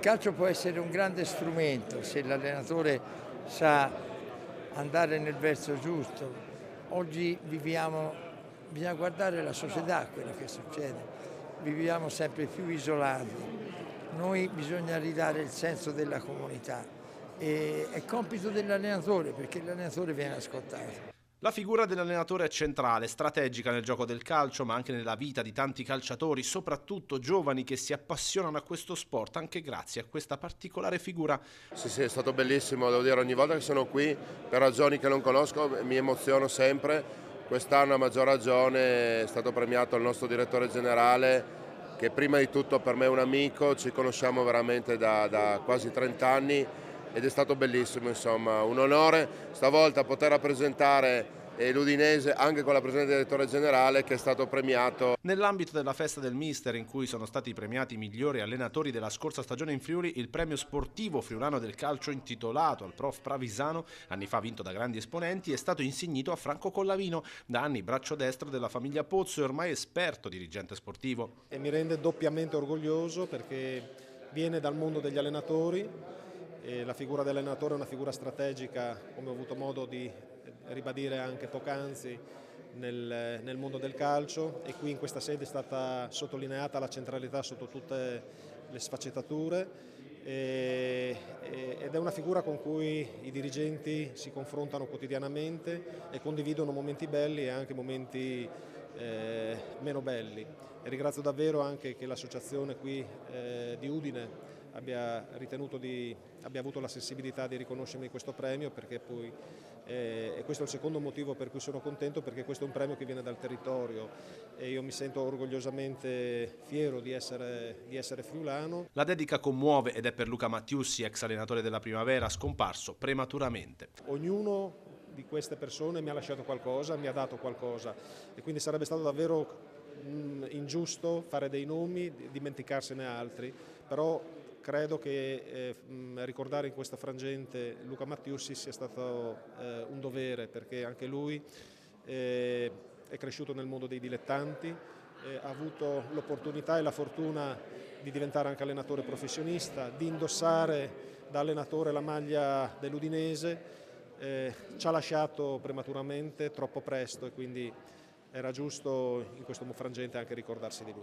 calcio può essere un grande strumento se l'allenatore sa andare nel verso giusto. Oggi bisogna guardare la società, quello che succede, viviamo sempre più isolati. Noi bisogna ridare il senso della comunità e è compito dell'allenatore, perché l'allenatore viene ascoltato. La figura dell'allenatore è centrale, strategica nel gioco del calcio, ma anche nella vita di tanti calciatori, soprattutto giovani che si appassionano a questo sport, anche grazie a questa particolare figura. Sì, è stato bellissimo, devo dire, ogni volta che sono qui, per ragioni che non conosco, mi emoziono sempre. Quest'anno a maggior ragione è stato premiato il nostro direttore generale, che prima di tutto per me è un amico, ci conosciamo veramente da quasi 30 anni ed è stato bellissimo, insomma, un onore stavolta poter rappresentare l'Udinese anche con la presenza del direttore generale che è stato premiato. Nell'ambito della festa del Mister, in cui sono stati premiati i migliori allenatori della scorsa stagione in Friuli, il premio sportivo friulano del calcio intitolato al prof Pravisano, anni fa vinto da grandi esponenti, è stato insignito a Franco Collavino, da anni braccio destro della famiglia Pozzo e ormai esperto dirigente sportivo. E mi rende doppiamente orgoglioso perché viene dal mondo degli allenatori e la figura dell'allenatore è una figura strategica, come ho avuto modo di ribadire anche poc'anzi, nel mondo del calcio, e qui in questa sede è stata sottolineata la centralità sotto tutte le sfaccettature ed è una figura con cui i dirigenti si confrontano quotidianamente e condividono momenti belli e anche momenti meno belli. E ringrazio davvero anche che l'associazione qui di Udine abbia avuto la sensibilità di riconoscermi questo premio, perché poi e questo è il secondo motivo per cui sono contento, perché questo è un premio che viene dal territorio e io mi sento orgogliosamente fiero di essere friulano. La dedica commuove ed è per Luca Mattiussi, ex allenatore della Primavera, scomparso prematuramente. Ognuno di queste persone mi ha lasciato qualcosa, mi ha dato qualcosa e quindi sarebbe stato davvero ingiusto fare dei nomi, dimenticarsene altri, però credo che ricordare in questa frangente Luca Mattiussi sia stato un dovere, perché anche lui è cresciuto nel mondo dei dilettanti, ha avuto l'opportunità e la fortuna di diventare anche allenatore professionista, di indossare da allenatore la maglia dell'Udinese, ci ha lasciato prematuramente, troppo presto, e quindi era giusto in questo frangente anche ricordarsi di lui.